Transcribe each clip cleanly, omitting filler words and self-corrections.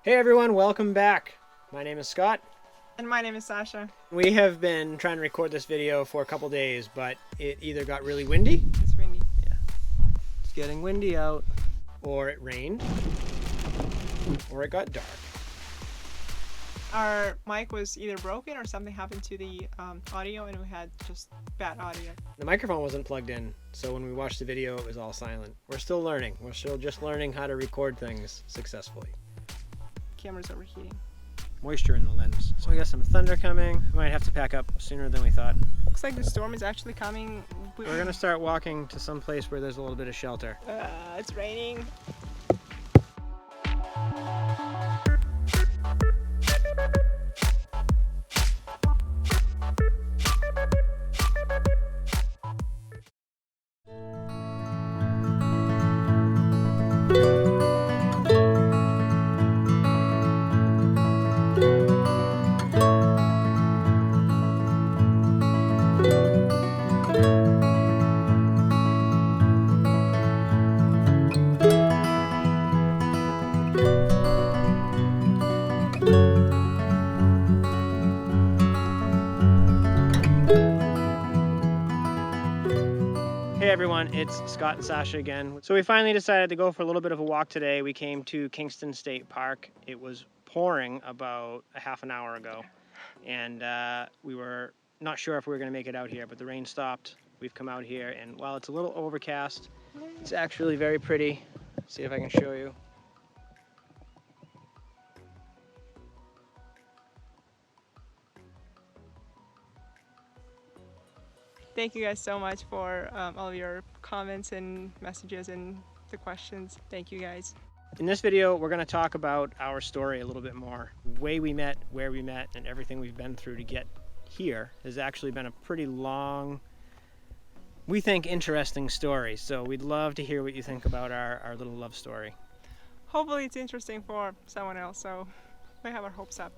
Hey everyone, welcome back. My name is Scott. And my name is Sasha. We have been trying to record this video for a couple days, but it either got really windy. It's windy. Yeah. It's getting windy out. Or it rained. Or it got dark. Our mic was either broken or something happened to the audio and we had just bad audio. The microphone wasn't plugged in, so when we watched the video it was all silent. We're still learning. We're still just learning how to record things successfully. Camera's overheating. Moisture in the lens. So we got some thunder coming. We might have to pack up sooner than we thought. Looks like the storm is actually coming. We're gonna start walking to some place where there's a little bit of shelter. It's raining. Hey everyone, it's Scott and Sasha again. So we finally decided to go for a little bit of a walk today. We came to Kingston State Park. It was pouring about a half an hour ago, and we were not sure if we were going to make it out here, but the rain stopped. We've come out here, and while it's a little overcast, it's actually very pretty. Let's see if I can show you. Thank you guys so much for all of your comments and messages and the questions. Thank you guys. In this video, we're going to talk about our story a little bit more. The way we met, where we met, and everything we've been through to get here has actually been a pretty long, we think, interesting story. So we'd love to hear what you think about our little love story. Hopefully it's interesting for someone else, so we have our hopes up.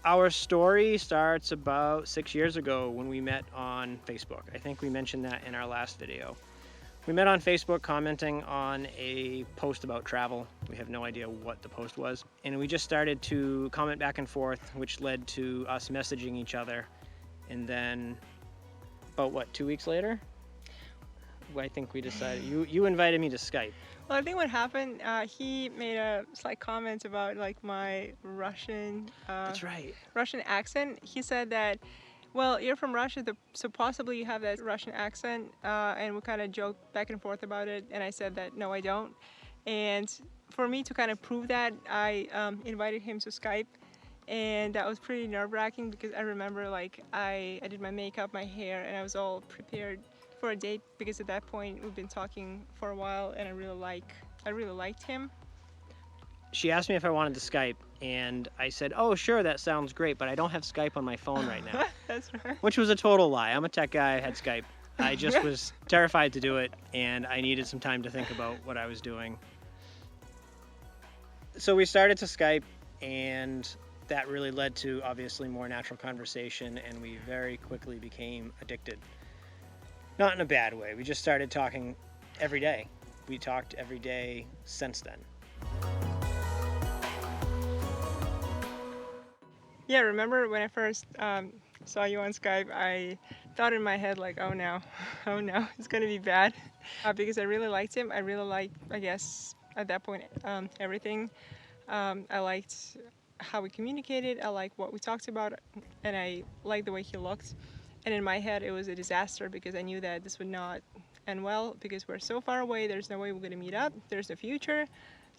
Our story starts about 6 years ago when we met on Facebook. I think we mentioned that in our last video. We met on Facebook commenting on a post about travel. We have no idea what the post was. And we just started to comment back and forth, which led to us messaging each other. And then, about what, 2 weeks later? I think we decided, you invited me to Skype. Well, I think what happened, he made a slight comment about like my Russian That's right. Russian accent. He said that, well, you're from Russia, so possibly you have that Russian accent, and we kind of joked back and forth about it, and I said that no, I don't. And for me to kind of prove that, I invited him to Skype, and that was pretty nerve-wracking because I remember like I did my makeup, my hair, and I was all prepared for a date because at that point we've been talking for a while and I really liked him. She asked me if I wanted to Skype, and I said, oh sure, that sounds great, but I don't have Skype on my phone right now. That's right. Which was a total lie. I'm a tech guy, I had Skype. I just was terrified to do it, and I needed some time to think about what I was doing. So we started to Skype, and that really led to obviously more natural conversation, and we very quickly became addicted. Not in a bad way, we just started talking every day. We talked every day since then. Yeah, remember when I first saw you on Skype, I thought in my head like, oh no, it's gonna be bad. Because I really liked him. I really liked, I guess, at that point, everything. I liked how we communicated, I liked what we talked about, and I liked the way he looked. And in my head, it was a disaster because I knew that this would not end well because we're so far away, there's no way we're gonna meet up, there's no future.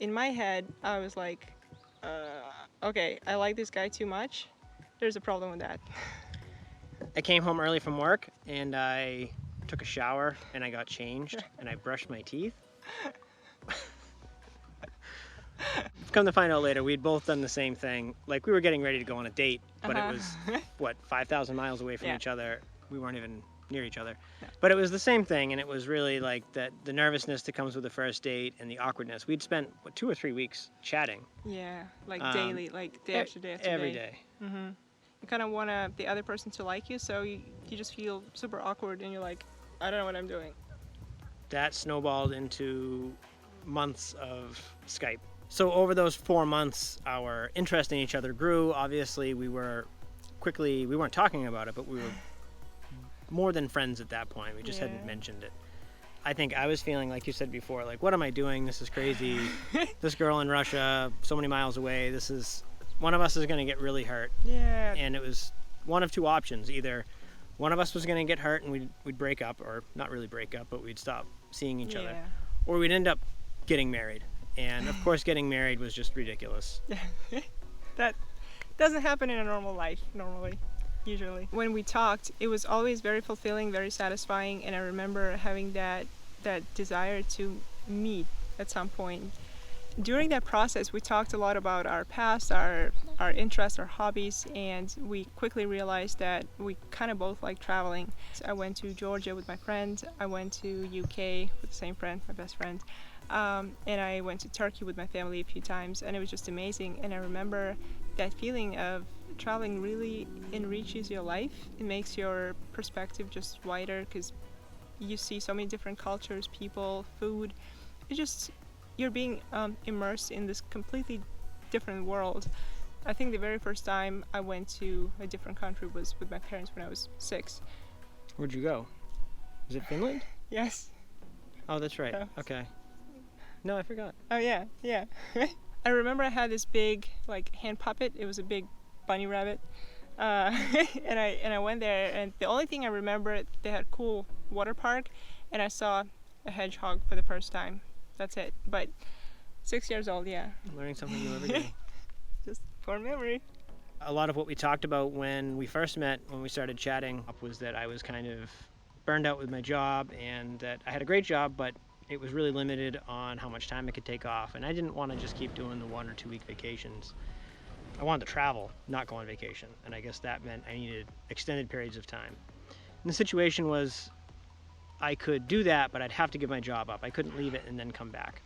In my head, I was like, okay, I like this guy too much. There's a problem with that. I came home early from work and I took a shower and I got changed and I brushed my teeth. Come to find out later, we'd both done the same thing. Like we were getting ready to go on a date, but it was, what, 5,000 miles away from each other. We weren't even near each other. No. But it was the same thing, and it was really like the nervousness that comes with the first date and the awkwardness. We'd spent, what, 2 or 3 weeks chatting. Yeah, like daily, like day after day after day. Every day. Mm-hmm. You kind of want the other person to like you, so you just feel super awkward, and you're like, I don't know what I'm doing. That snowballed into months of Skype. So over those 4 months, our interest in each other grew. Obviously, we weren't talking about it, but we were more than friends at that point. We just hadn't mentioned it. I think I was feeling, like you said before, like, what am I doing? This is crazy. This girl in Russia, so many miles away. One of us is going to get really hurt. Yeah. And it was one of two options. Either one of us was going to get hurt and we'd break up, or not really break up, but we'd stop seeing each other. Or we'd end up getting married. And of course, getting married was just ridiculous. That doesn't happen in a normal life, usually. When we talked, it was always very fulfilling, very satisfying, and I remember having that desire to meet at some point. During that process, we talked a lot about our past, our interests, our hobbies, and we quickly realized that we kind of both like traveling. So I went to Georgia with my friend, I went to UK with the same friend, my best friend, and I went to Turkey with my family a few times, and it was just amazing. And I remember that feeling of traveling really enriches your life. It makes your perspective just wider because you see so many different cultures, people, food. You're being immersed in this completely different world. I think the very first time I went to a different country was with my parents when I was 6. Where'd you go? Was it Finland? Yes. Oh, that's right. Okay. No, I forgot. Oh, yeah. I remember I had this big, hand puppet. It was a big bunny rabbit. And I went there, and the only thing I remember, they had cool water park, and I saw a hedgehog for the first time. That's it. But 6 years old, yeah. Learning something new every day. Just for memory. A lot of what we talked about when we first met, when we started chatting, was that I was kind of burned out with my job, and that I had a great job, but it was really limited on how much time I could take off. And I didn't want to just keep doing the 1 or 2 week vacations. I wanted to travel, not go on vacation. And I guess that meant I needed extended periods of time. And the situation was, I could do that, but I'd have to give my job up. I couldn't leave it and then come back.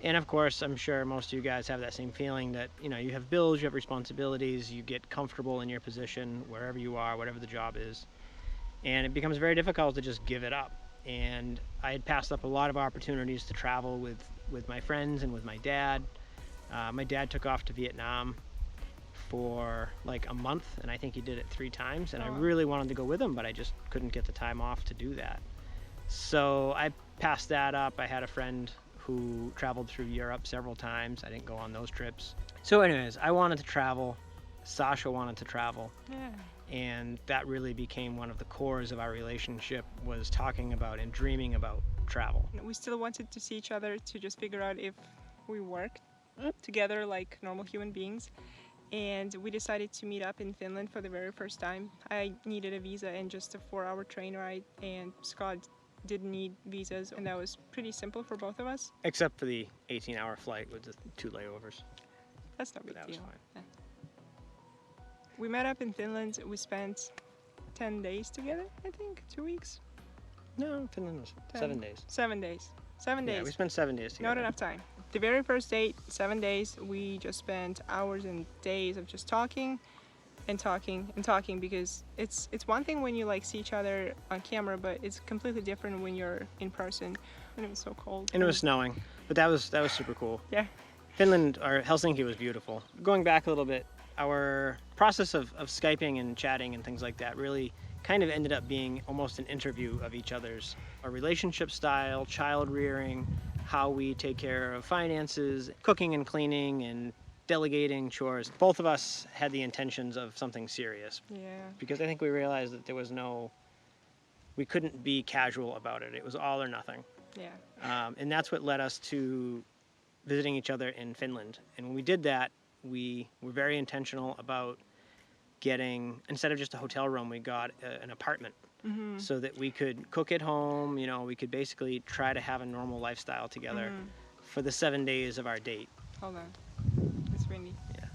And of course, I'm sure most of you guys have that same feeling that, you have bills, you have responsibilities, you get comfortable in your position, wherever you are, whatever the job is. And it becomes very difficult to just give it up. And I had passed up a lot of opportunities to travel with my friends and with my dad. My dad took off to Vietnam for like a month, and I think he did it 3 times. And I really wanted to go with him, but I just couldn't get the time off to do that. So I passed that up. I had a friend who traveled through Europe several times. I didn't go on those trips. So anyways, I wanted to travel. Sasha wanted to travel. Yeah. And that really became one of the cores of our relationship, was talking about and dreaming about travel. We still wanted to see each other to just figure out if we worked together like normal human beings. And we decided to meet up in Finland for the very first time. I needed a visa and just a 4-hour train ride, and Scott didn't need visas, and that was pretty simple for both of us. Except for the 18-hour flight with the 2 layovers. That's no big deal. That was fine. Yeah. We met up in Finland. We spent 10 days together, I think. 2 weeks? No, Finland was 7 days. 7 days. 7 days. Yeah, we spent 7 days together. Not enough time. The very first date, 7 days, we just spent hours and days of just talking and talking and talking, because it's one thing when you see each other on camera, but it's completely different when you're in person. And it was so cold. And it was snowing, but that was super cool. Yeah. Finland, or Helsinki, was beautiful. Going back a little bit, our process of Skyping and chatting and things like that really kind of ended up being almost an interview of each other's, our relationship style, child rearing, how we take care of finances, cooking and cleaning, and delegating chores. Both of us had the intentions of something serious. Yeah. Because I think we realized that we couldn't be casual about it. It was all or nothing. Yeah. And that's what led us to visiting each other in Finland. And when we did that, we were very intentional about getting, instead of just a hotel room, we got an apartment. Mm-hmm. So that we could cook at home. We could basically try to have a normal lifestyle together for the 7 days of our date. Hold on. It's windy. Yeah.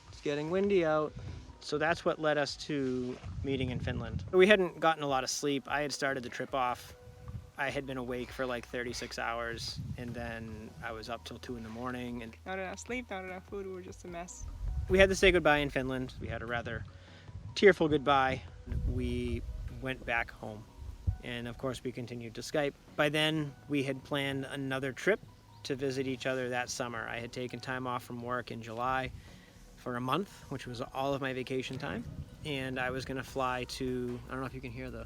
It's getting windy out. So that's what led us to meeting in Finland. We hadn't gotten a lot of sleep. I had started the trip off. I had been awake for like 36 hours, and then I was up till 2 in the morning. And not enough sleep, not enough food. We were just a mess. We had to say goodbye in Finland. We had a rather tearful goodbye. We went back home, and of course we continued to Skype. By then we had planned another trip to visit each other that summer. I had taken time off from work in July for a month, which was all of my vacation time. And I was going to fly to, I don't know if you can hear the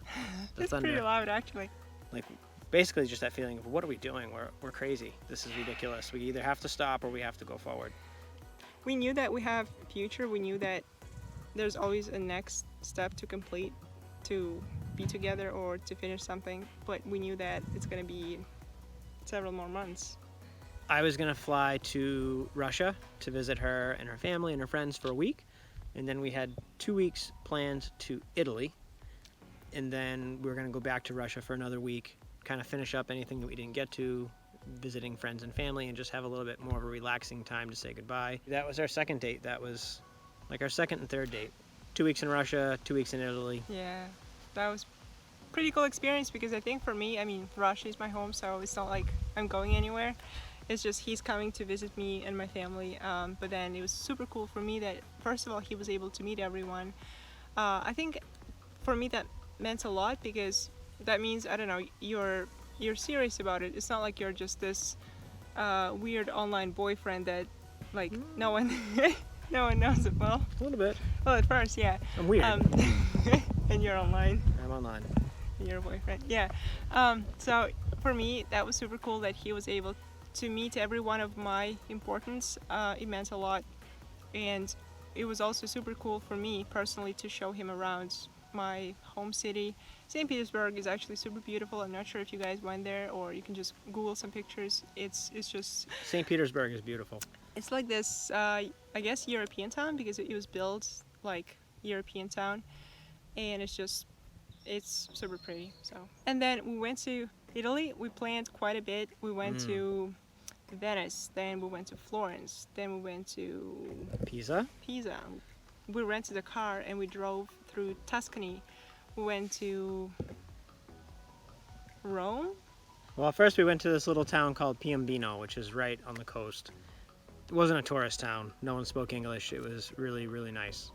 It's thunder. pretty loud, actually. Like, basically just that feeling of, what are we doing? We're crazy. This is ridiculous. We either have to stop or we have to go forward. We knew that we have future. We knew that there's always a next step to complete, to be together or to finish something. But we knew that it's going to be several more months. I was going to fly to Russia to visit her and her family and her friends for a week. And then we had 2 weeks planned to Italy. And then we were going to go back to Russia for another week, kind of finish up anything that we didn't get to, visiting friends and family, and just have a little bit more of a relaxing time to say goodbye. That was our second date. That was like our second and third date. 2 weeks in Russia, 2 weeks in Italy. Yeah, that was pretty cool experience because I think for me, I mean, Russia is my home, so it's not like I'm going anywhere. It's just he's coming to visit me and my family. But then it was super cool for me that, first of all, he was able to meet everyone. I think for me that meant a lot because that means, I don't know, you're serious about it. It's not like you're just this weird online boyfriend that like no one knows it. Well, A little bit. well, at first, yeah. I'm weird. And you're online. I'm online. And you're a boyfriend. Yeah. So for me, that was super cool that he was able to meet every one of my importance. It meant a lot, and it was also super cool for me personally to show him around my home city. St. Petersburg is actually super beautiful. I'm not sure if you guys went there, or you can just Google some pictures. It's just St. Petersburg is beautiful. it's like this I guess European town because it was built like European town, and it's super pretty. So, and then we went to Italy. We planned quite a bit. We went to Venice, then we went to Florence, then we went to Pisa? Pisa. We rented a car and we drove through Tuscany. We went to Rome. Well, first we went to this little town called Piombino, which is right on the coast. It wasn't a tourist town. No one spoke English. It was really, really nice.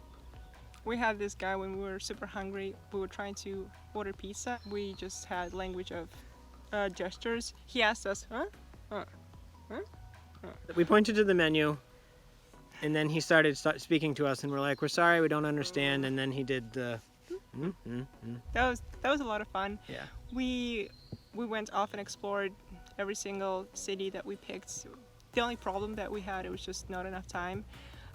We had this guy when we were super hungry. We were trying to order pizza. We just had language of gestures. He asked us, huh? We pointed to the menu, and then he started speaking to us, and we're like, we're sorry, we don't understand. And then he did the That was a lot of fun. Yeah. We went off and explored every single city that we picked. The only problem that we had, it was just not enough time.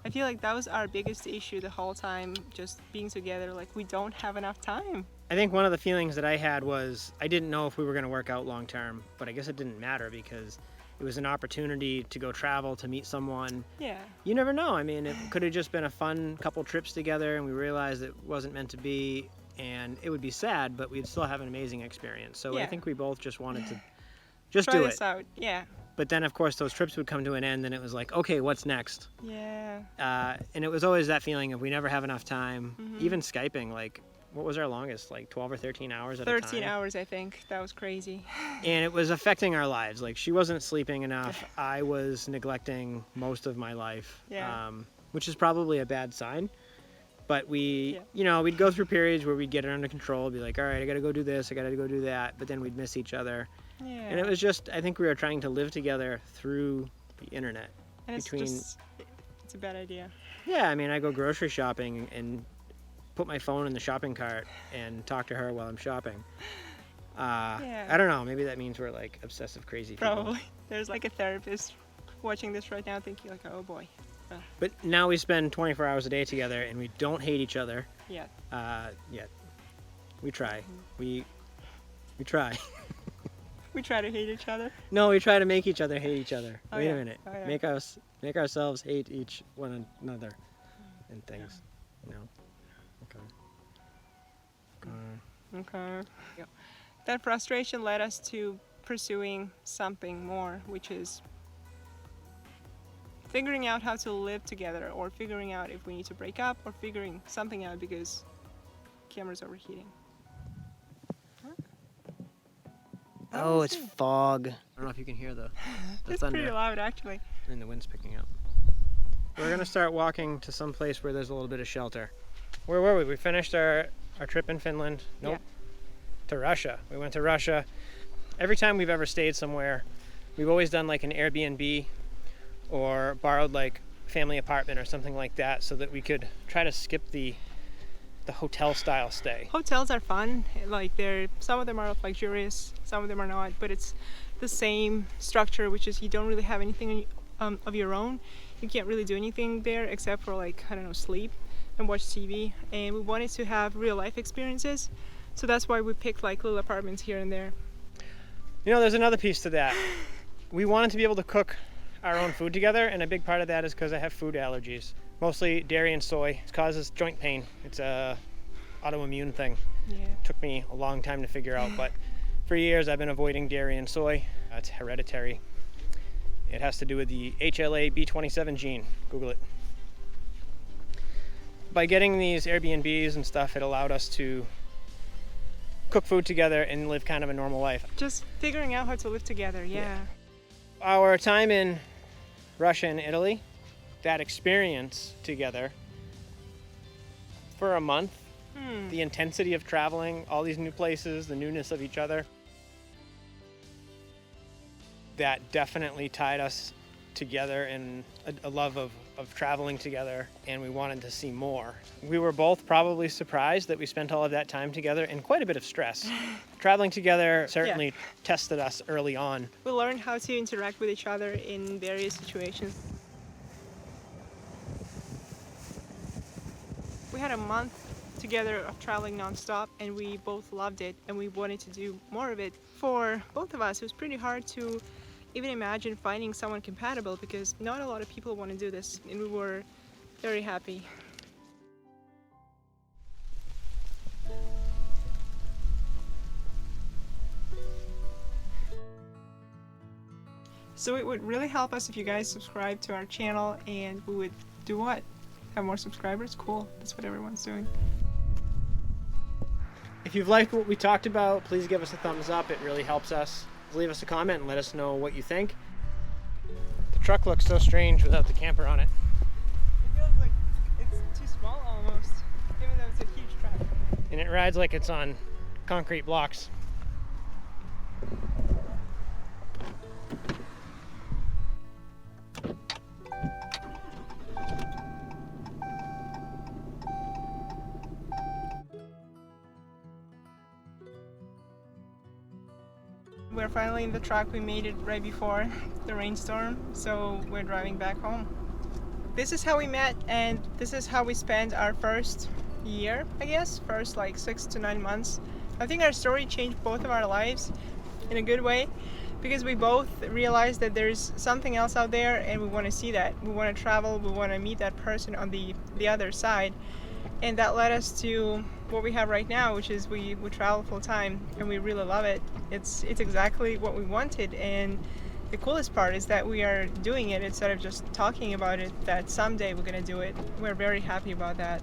I feel like that was our biggest issue the whole time, just being together. Like, we don't have enough time. I think one of the feelings that I had was I didn't know if we were going to work out long term, but I guess it didn't matter because it was an opportunity to go travel, to meet someone. Yeah. You never know. I mean, it could have just been a fun couple trips together, and we realized it wasn't meant to be, and it would be sad, but we'd still have an amazing experience. So Yeah. I think we both just wanted to just Try do this it. out. Yeah. But then, of course, those trips would come to an end, and it was like, okay, what's next? Yeah. And it was always that feeling of we never have enough time. Mhm. Even Skyping, like, what was our longest? Like 12 or 13 hours at a time? 13 hours, I think. That was crazy. And it was affecting our lives. Like, she wasn't sleeping enough. I was neglecting most of my life, Yeah. which is probably a bad sign. But we, Yeah. you know, we'd go through periods where we'd get it under control, be like, all right, I got to go do this, I got to go do that. But then we'd miss each other. Yeah. And it was just, I think we were trying to live together through the internet. And it's between- just, it's a bad idea. Yeah, I mean, I go grocery shopping and put my phone in the shopping cart and talk to her while I'm shopping. Yeah. I don't know, maybe that means we're like obsessive crazy people. Probably. There's like a therapist watching this right now thinking like, oh boy. But now we spend 24 hours a day together and we don't hate each other Yeah. yet. We try. We try. We try to hate each other. No, we try to make each other hate each other. Oh, Wait yeah. a minute. Oh, yeah. Make ourselves hate each one another and things. No. Okay. Okay. Yeah. That frustration led us to pursuing something more, which is figuring out how to live together, or figuring out if we need to break up, or figuring something out because camera's overheating. Oh, it's fog. I don't know if you can hear the It's thunder. pretty loud, actually. And the wind's picking up. We're gonna start walking to some place where there's a little bit of shelter. Where were we? We finished our trip in Finland. Nope. Yeah. To Russia. We went to Russia. Every time we've ever stayed somewhere, We've always done like an Airbnb or borrowed like family apartment or something like that so that we could try to skip the hotel style stay. Hotels are fun, like some of them are luxurious, some of them are not, but it's the same structure, which is you don't really have anything of your own. You can't really do anything there except for like, I don't know, sleep and watch TV. And we wanted to have real life experiences, so that's why we picked like little apartments here and there. You know, there's another piece to that. We wanted to be able to cook our own food together, and a big part of that is because I have food allergies. Mostly dairy and soy. It causes joint pain. It's a autoimmune thing. Yeah. It took me a long time to figure out, but for years I've been avoiding dairy and soy. It's hereditary. It has to do with the HLA-B27 gene. Google it. By getting these Airbnbs and stuff, it allowed us to cook food together and live kind of a normal life. Just figuring out how to live together, yeah. Our time in Russia and Italy, that experience together for a month, the intensity of traveling, all these new places, the newness of each other, that definitely tied us together in a love of traveling together, and we wanted to see more. We were both probably surprised that we spent all of that time together and quite a bit of stress. Traveling together certainly tested us early on. We learned how to interact with each other in various situations. We had a month together of traveling non-stop, and we both loved it, and we wanted to do more of it. For both of us, it was pretty hard to even imagine finding someone compatible, because not a lot of people want to do this, and we were very happy. So it would really help us if you guys subscribe to our channel, and we would do what? Have more subscribers? Cool. That's what everyone's doing. If you've liked what we talked about, please give us a thumbs up. It really helps us. Leave us a comment and let us know what you think. The truck looks so strange without the camper on it. It feels like it's too small almost, even though it's a huge truck. And it rides like it's on concrete blocks. We're finally in the truck. We made it right before the rainstorm, so we're driving back home. This is how we met, and this is how we spent our first year, I guess, first like 6 to 9 months. I think our story changed both of our lives in a good way, because we both realized that there's something else out there, and we want to see that. We want to travel, we want to meet that person on the other side, and that led us to what we have right now, which is we travel full time, and we really love it. It's exactly what we wanted, and the coolest part is that we are doing it instead of just talking about it, that someday we're gonna do it. We're very happy about that.